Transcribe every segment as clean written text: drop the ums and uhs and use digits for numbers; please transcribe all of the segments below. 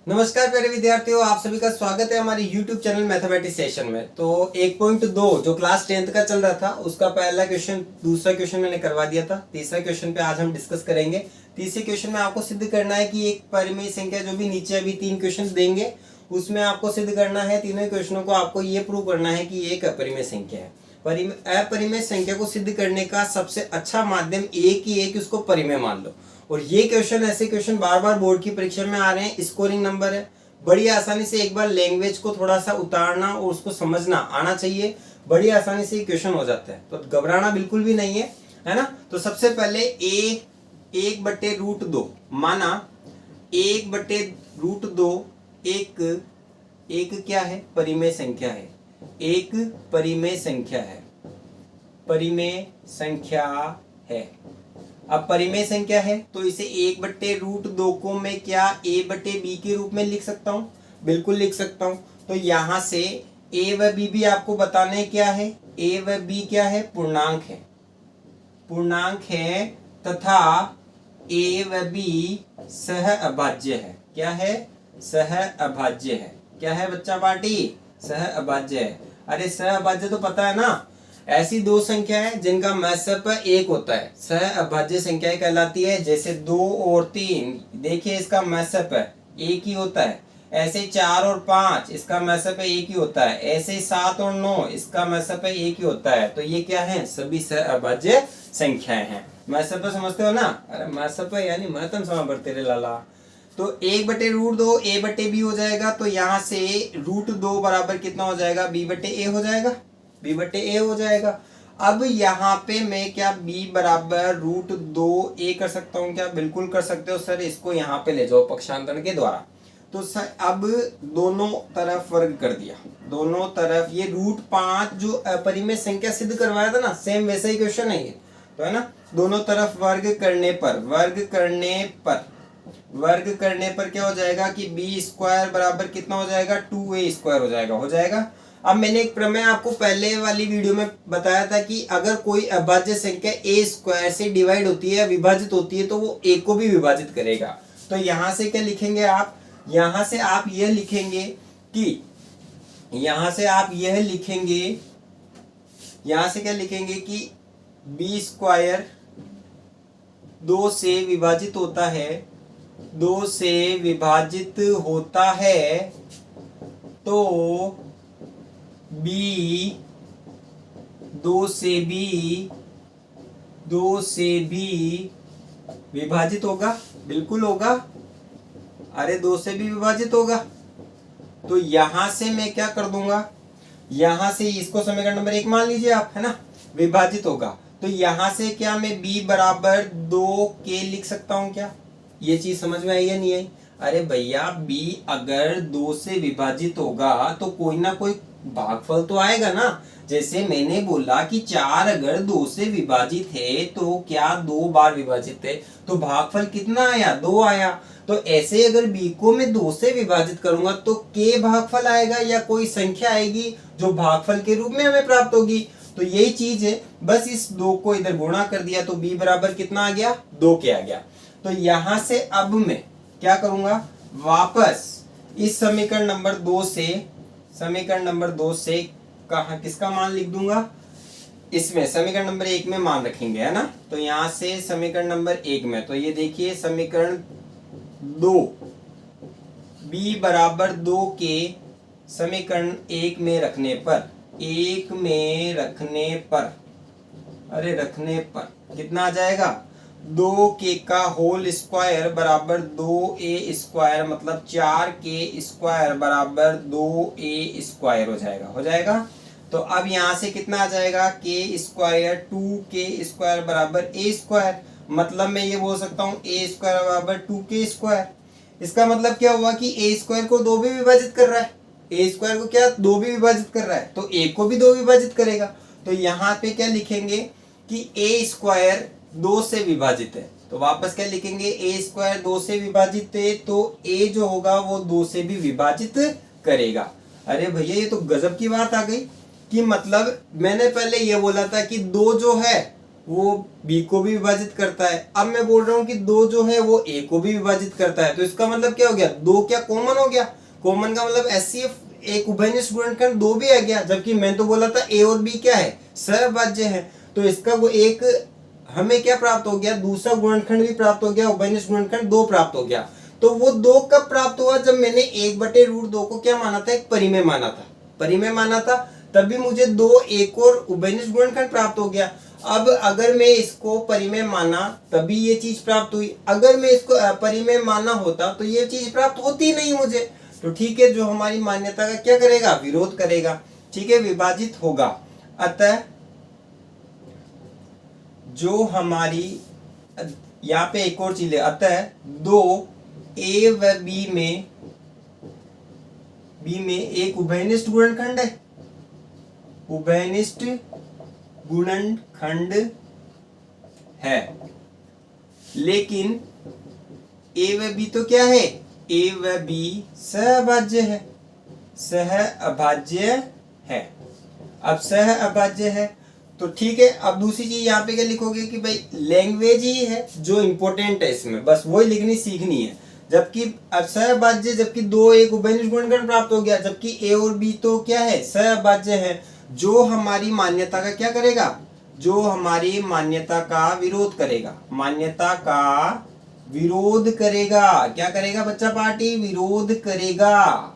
नमस्कार प्यारे विद्यार्थियों, आप सभी का स्वागत है हमारे YouTube चैनल मैथमेटिक्स सेशन में। तो 1.2 जो क्लास 10th का चल रहा था उसका पहला क्वेश्चन, दूसरा क्वेश्चन मैंने करवा दिया था। तीसरा क्वेश्चन पे आज हम डिस्कस करेंगे। तीसरे क्वेश्चन में आपको सिद्ध करना है कि एक परिमेय संख्या, जो भी नीचे अभी 3 क्वेश्चन देंगे उसमें आपको सिद्ध करना है, तीनों क्वेश्चनों को आपको ये प्रूव करना है कि एक अपरिमेय संख्या है। अपरिमेय संख्या को सिद्ध करने का सबसे अच्छा माध्यम एक ही है कि उसको परिमेय मान लो। और ये क्वेश्चन, ऐसे क्वेश्चन बार बार बोर्ड की परीक्षा में आ रहे हैं। स्कोरिंग नंबर है, बड़ी आसानी से एक बार लैंग्वेज को थोड़ा सा उतारना और उसको समझना आना चाहिए, बड़ी आसानी से क्वेश्चन हो जाता है। तो घबराना बिल्कुल भी नहीं है ना। तो सबसे पहले एक बटे रूट दो माना, 1/√2 एक क्या है? परिमेय संख्या है। एक परिमेय संख्या है, परिमेय संख्या है। अब परिमेय संख्या है तो इसे 1/√2 को मैं क्या a/b के रूप में लिख सकता हूं? बिल्कुल लिख सकता हूं। तो यहां से a व b भी आपको बताने क्या है? a व b क्या है? पूर्णांक है, पूर्णांक है तथा a व b सह अभाज्य है। क्या है? सह अभाज्य है। क्या है बच्चा पार्टी? सह अभाज्य है। अरे सह अभाज्य तो पता है ना, ऐसी दो संख्या है जिनका महत्सप एक होता है, सह अभाज्य संख्याएं कहलाती है। जैसे 2 और 3, देखिए इसका महत्सप एक ही होता है। ऐसे 4 और 5, इसका महत्सप एक ही होता है। ऐसे 7 और 9, इसका महत्सप एक ही होता है। तो ये क्या है? सभी सह अभाज्य संख्याएं हैं। महत्सप समझते हो ना? अरे महत्सप यानी महत्तम समावर्ती रे लाला। तो 1/√2 a/b हो जाएगा। तो यहाँ से √2 बराबर कितना हो जाएगा? b/a हो जाएगा, b/a हो जाएगा। अब यहाँ पे मैं क्या b बराबर √2a कर सकता हूँ क्या? बिल्कुल कर सकते हो सर। इसको यहाँ पे ले जाओ पक्षांतरण के द्वारा। तो सर अब दोनों तरफ वर्ग कर दिया, दोनों तरफ। ये √5 जो अपरिमेय संख्या सिद्ध करवाया था ना, सेम वैसा ही क्वेश्चन है ये, तो है ना। दोनों तरफ वर्ग करने पर क्या हो जाएगा कि b² बराबर कितना हो जाएगा? 2a² हो जाएगा। अब मैंने एक प्रमेय आपको पहले वाली वीडियो में बताया था कि अगर कोई अभाज्य संख्या a² से डिवाइड होती है, विभाजित होती है, तो वो a को भी विभाजित करेगा। तो यहां से क्या लिखेंगे आप? यहां से आप यह लिखेंगे कि b² 2 से विभाजित होता है, 2 से विभाजित होता है, तो b 2 से भी विभाजित होगा। बिल्कुल होगा। अरे 2 से भी विभाजित होगा। तो यहां से मैं क्या कर दूंगा? यहां से इसको समीकरण नंबर 1 मान लीजिए आप, है ना। विभाजित होगा तो यहां से क्या मैं b बराबर 2k लिख सकता हूं क्या? ये चीज समझ में आई या नहीं आई? अरे भैया b अगर 2 से विभाजित होगा तो कोई ना कोई भागफल तो आएगा ना। जैसे मैंने बोला कि 4 अगर 2 से विभाजित है तो क्या 2 बार विभाजित है, तो भागफल कितना आया? 2 आया। तो ऐसे अगर b को मैं 2 से विभाजित करूंगा तो k भागफल आएगा या कोई संख्या आएगी जो भागफल के रूप में हमें प्राप्त होगी। तो यही चीज है, बस इस 2 को इधर गुणा कर दिया तो b बराबर कितना आ गया? 2k आ गया। तो यहां से अब मैं क्या करूंगा? वापस इस समीकरण नंबर 2 से कहा किसका मान लिख दूंगा? इसमें समीकरण नंबर 1 में मान रखेंगे, है ना। तो यहां से समीकरण नंबर 1 में, तो ये देखिए समीकरण 2 b बराबर 2 के समीकरण 1 में रखने पर कितना आ जाएगा? 2k का होल स्क्वायर बराबर 2a² मतलब 4k² बराबर 2a² हो जाएगा। तो अब यहां से कितना आ जाएगा? k² 2k² बराबर a²। मतलब मैं ये बोल सकता हूँ a² बराबर 2k²। इसका मतलब क्या हुआ कि a² को 2 भी विभाजित कर रहा है, a² को क्या 2 भी विभाजित कर रहा है, तो a को भी 2 विभाजित करेगा। तो यहाँ पे क्या लिखेंगे कि a² 2 से विभाजित है। तो वापस क्या लिखेंगे? a² 2 से विभाजित है तो a जो होगा वो 2 से भी विभाजित करेगा। अरे भैया ये तो गजब की बात आ गई कि मतलब मैंने पहले ये बोला था कि 2 जो है वो बी को भी विभाजित करता है। अब मैं बोल रहा हूँ कि 2 जो है वो ए को भी विभाजित करता है, तो इसका मतलब क्या हो गया, 2 क्या कॉमन हो गया। कॉमन का मतलब HCF एक उभयनिष्ठ गुणनखंड 2 भी आ गया, जबकि मैं तो बोला था ए और बी क्या है, सहअभाज्य है। तो इसका वो एक हमें क्या प्राप्त हो गया, दूसरा गुणनखंड भी प्राप्त हो गया, उभयनिष्ठ गुणनखंड 2 प्राप्त हो गया। तो वो 2 कब प्राप्त हुआ, जब मैंने 1/√2 को क्या माना था, एक परिमेय माना था। परिमेय माना था तभी मुझे 2 एक और उभयनिष्ठ गुणनखंड प्राप्त हो गया। अब अगर मैं इसको परिमेय माना तभी ये चीज प्राप्त हुई, अगर मैं इसको अपरिमेय माना होता तो ये चीज प्राप्त होती नहीं मुझे। तो ठीक है, जो हमारी मान्यता का क्या करेगा, विरोध करेगा। ठीक है, विभाजित होगा। अतः जो हमारी, यहाँ पे एक और चीज है, अतः 2 ए व बी में एक उभयनिष्ठ गुणनखंड है, उभयनिष्ठ गुणनखंड है। लेकिन ए व बी तो क्या है, ए व बी सहअभाज्य है, सहअभाज्य है। अब सहअभाज्य है तो ठीक है। अब दूसरी चीज यहाँ पे क्या लिखोगे कि भाई लैंग्वेज ही है जो इंपॉर्टेंट है इसमें, बस वही लिखनी सीखनी है। जबकि अब सहअभाज्य, जबकि 2 एक उभयनिष्ठ गुणनखंड प्राप्त हो गया, जबकि ए और बी तो क्या है, सहअभाज्य है। जो हमारी मान्यता का क्या करेगा, जो हमारी मान्यता का विरोध करेगा, मान्यता का विरोध करेगा। क्या करेगा बच्चा पार्टी, विरोध करेगा,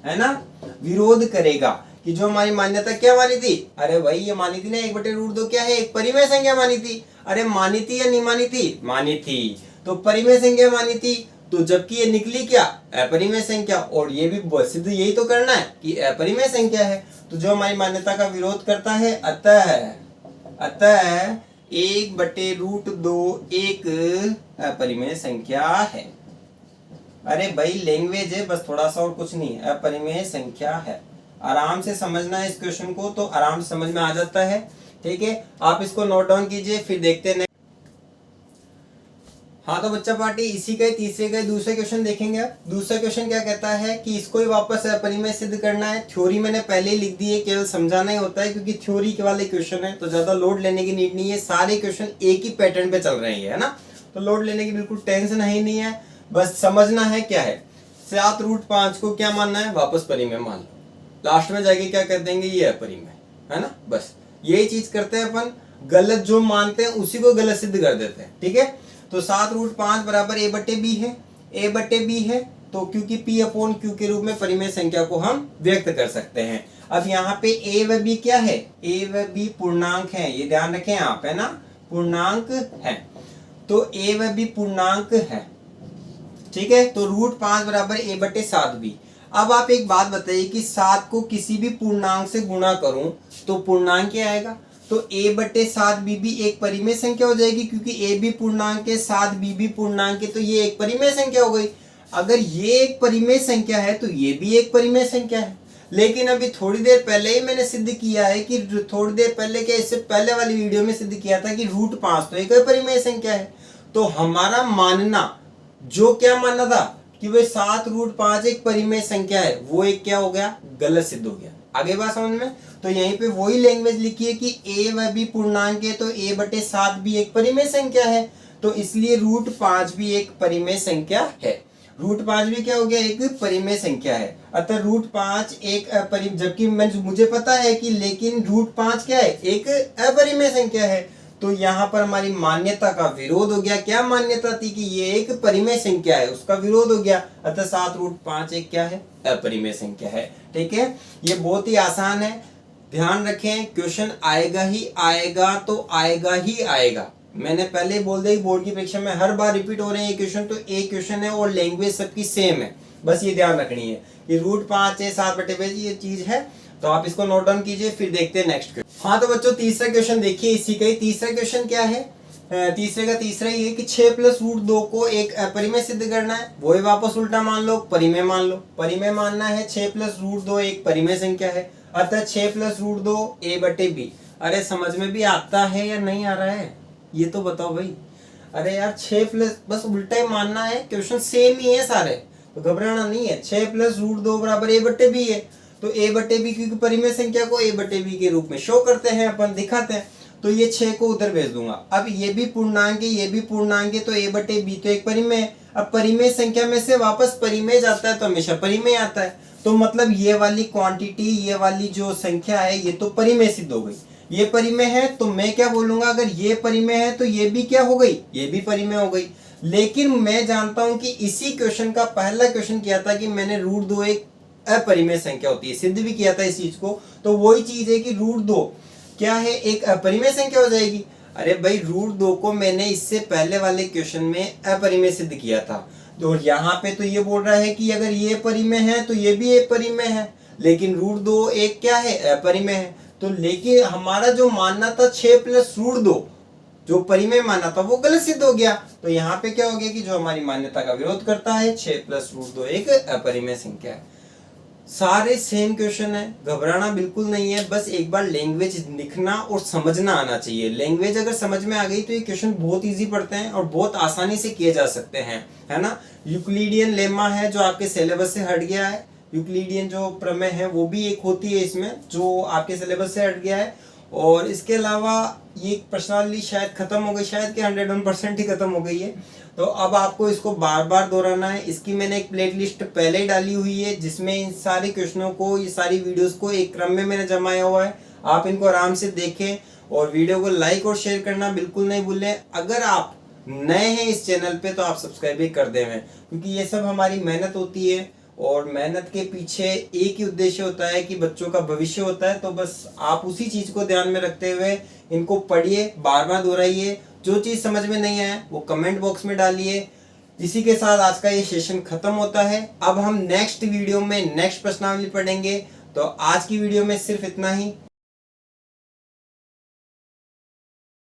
है ना, विरोध करेगा। कि जो हमारी मान्यता क्या मानी थी, अरे भाई ये मानी थी ना 1/√2 क्या है, एक परिमेय संख्या मानी थी। अरे मानी थी या नहीं मानी थी, मानी थी, तो परिमेय संख्या मानी थी। तो जबकि ये निकली क्या, अपरिमेय संख्या, और ये भी सिद्ध यही तो करना है कि अपरिमेय संख्या है। तो जो हमारी मान्यता का विरोध करता है, अतः 1/√2 एक अपरिमेय संख्या है। अरे भाई लैंग्वेज है बस, थोड़ा सा और कुछ नहीं है, अपरिमेय संख्या है। आराम से समझना है इस क्वेश्चन को, तो आराम से समझ में आ जाता है। ठीक है, आप इसको नोट डाउन कीजिए, फिर देखते हैं। हाँ तो बच्चा पार्टी इसी का तीसरे का दूसरा क्वेश्चन देखेंगे। अब दूसरा क्वेश्चन क्या कहता है कि इसको ही वापस अपरिमेय सिद्ध करना है। थ्योरी मैंने पहले ही लिख दी है, केवल समझाना ही होता है, क्योंकि थ्योरी के वाले क्वेश्चन है तो ज्यादा लोड लेने की नीड नहीं है। सारे क्वेश्चन एक ही पैटर्न पे चल रहे हैं, है ना, तो लोड लेने की बिल्कुल टेंशन ही नहीं है। बस समझना है क्या है, 7√5 को क्या मानना है, वापस परिमेय मान लो, लास्ट में जाके क्या कर देंगे, ये अपरिमेय, है ना। बस यही चीज करते हैं अपन, गलत जो मानते हैं उसी को गलत सिद्ध कर देते हैं। ठीक है, तो 7√5 बराबर a/b है, a/b है तो क्योंकि p/q के रूप में परिमेय संख्या को हम व्यक्त कर सकते हैं। अब यहाँ पे a व b क्या है, a व b पूर्णांक है, ये ध्यान रखें आप, है ना, पूर्णांक है। तो a व b पूर्णांक है, ठीक है। तो √5 बराबर a/7b। अब आप एक बात बताइए कि 7 को किसी भी पूर्णांक से गुणा करूं तो पूर्णांक क्या आएगा, तो a/7b भी एक परिमेय संख्या हो जाएगी, क्योंकि a भी पूर्णांक है, 7b भी पूर्णांक है, तो ये एक परिमेय संख्या हो गई। अगर ये एक परिमेय संख्या है तो ये भी एक परिमेय संख्या है। लेकिन अभी थोड़ी देर पहले ही मैंने सिद्ध किया है कि थोड़ी देर पहले क्या, इससे पहले वाली वीडियो में सिद्ध किया था कि √5 तो एक परिमेय संख्या है। तो हमारा मानना, जो क्या मानना था कि भाई 7√5 एक परिमेय संख्या है, वो एक क्या हो गया, गलत सिद्ध हो गया। आगे बात समझ में। तो यहीं पे वही लैंग्वेज लिखी है कि a व b पूर्णांक है, तो a/7 भी एक परिमेय संख्या है, तो इसलिए √5 भी एक परिमेय संख्या है। √5 भी क्या हो गया, एक परिमेय संख्या है। अतः √5 एक अपरिमेय, जबकि मुझे पता है कि लेकिन √5 क्या है, एक अपरिमेय संख्या है। तो यहाँ पर हमारी मान्यता का विरोध हो गया। क्या मान्यता थी कि ये एक परिमेय संख्या है, उसका विरोध हो गया। अतः 7√5 एक क्या है, अपरिमेय संख्या है। ठीक है, ये बहुत ही आसान है, ध्यान रखें। क्वेश्चन आएगा ही आएगा, तो आएगा ही आएगा। मैंने पहले बोल दिया बोर्ड की परीक्षा में हर बार रिपीट हो रहे हैं क्वेश्चन, तो एक क्वेश्चन है और लैंग्वेज सबकी सेम है, बस ये ध्यान रखनी है कि √5 है, 7/5 ये चीज है। तो आप इसको नोट डाउन कीजिए, फिर देखते हैं नेक्स्ट क्वेश्चन। हाँ तो बच्चों तीसरा क्वेश्चन देखिए, इसी का ही तीसरा क्वेश्चन क्या है, तीसरे का तीसरा ही है कि 6 + √2 को एक अपरिमेय सिद्ध करना है। वही वापस उल्टा मान लो, परिमेय मान लो। परिमेय मानना है 6 + √2 एक परिमेय संख्या है, अतः 6 + √2 a/b। अरे समझ में भी आता है या नहीं आ रहा है, ये तो बताओ भाई। अरे यार 6 बस उल्टा ही मानना है, क्वेश्चन सेम ही है सारे, तो घबराना नहीं है। 6 + √2 बराबर a/b है, तो a/b क्योंकि परिमेय संख्या को a/b के रूप में शो करते हैं अपन, दिखाते हैं। तो ये 6 को उधर भेज दूंगा। अब ये भी पूर्णांक है, ये भी पूर्णांक है, तो a बटे b तो एक परिमेय है। अब परिमेय संख्या में से वापस परिमेय जाता है तो हमेशा परिमेय आता है, तो मतलब ये वाली क्वांटिटी, ये वाली जो संख्या है ये तो परिमेय सिद्ध हो गई। ये परिमेय है तो मैं क्या बोलूंगा, अगर ये परिमेय है तो ये भी क्या हो गई, ये भी परिमेय हो गई। लेकिन मैं जानता हूं कि इसी क्वेश्चन का पहला क्वेश्चन किया था कि मैंने √2 एक अपरिमेय संख्या होती है, सिद्ध भी किया था इस चीज को। तो वही चीज है कि √2 क्या है, एक अपरिमेय संख्या हो जाएगी। अरे भाई √2 को मैंने इससे पहले वाले क्वेश्चन में अपरिमेय सिद्ध किया था, तो यहाँ पे तो ये बोल रहा है कि अगर ये परिमेय है तो ये भी एक परिमेय है, लेकिन √2 एक क्या है, अपरिमेय है। तो लेकिन हमारा जो मानना था 6 + √2 जो परिमेय माना था वो गलत सिद्ध हो गया। तो यहाँ पे क्या हो गया कि जो हमारी मान्यता का विरोध करता है 6 + √2 एक अपरिमेय संख्या है। सारे सेम क्वेश्चन है, घबराना बिल्कुल नहीं है, बस एक बार लैंग्वेज लिखना और समझना आना चाहिए। लैंग्वेज अगर समझ में आ गई तो ये क्वेश्चन बहुत इजी पड़ते हैं और बहुत आसानी से किए जा सकते हैं, है ना। यूक्लिडियन लेमा है जो आपके सिलेबस से हट गया है, यूक्लिडियन जो प्रमेय है वो भी एक होती है इसमें जो आपके सिलेबस से हट गया है। और इसके अलावा ये प्रश्नावली शायद खत्म हो गई, शायद कि 101% ही खत्म हो गई है। तो अब आपको इसको बार बार दोहराना है। इसकी मैंने एक प्लेट लिस्ट पहले ही डाली हुई है जिसमें इन सारे क्वेश्चनों को, ये सारी वीडियोस को एक क्रम में मैंने जमाया हुआ है। आप इनको आराम से देखें और वीडियो को लाइक और शेयर करना बिल्कुल नहीं भूलें। अगर आप नए हैं इस चैनल पे तो आप सब्सक्राइब भी कर दें, क्योंकि ये सब हमारी मेहनत होती है और मेहनत के पीछे एक ही उद्देश्य होता है कि बच्चों का भविष्य होता है। तो बस आप उसी चीज को ध्यान में रखते हुए इनको पढ़िए, बार बार दोहराइए। जो चीज समझ में नहीं आए वो कमेंट बॉक्स में डालिए। इसी के साथ आज का ये सेशन खत्म होता है। अब हम नेक्स्ट वीडियो में नेक्स्ट प्रश्नावली पढ़ेंगे। तो आज की वीडियो में सिर्फ इतना ही।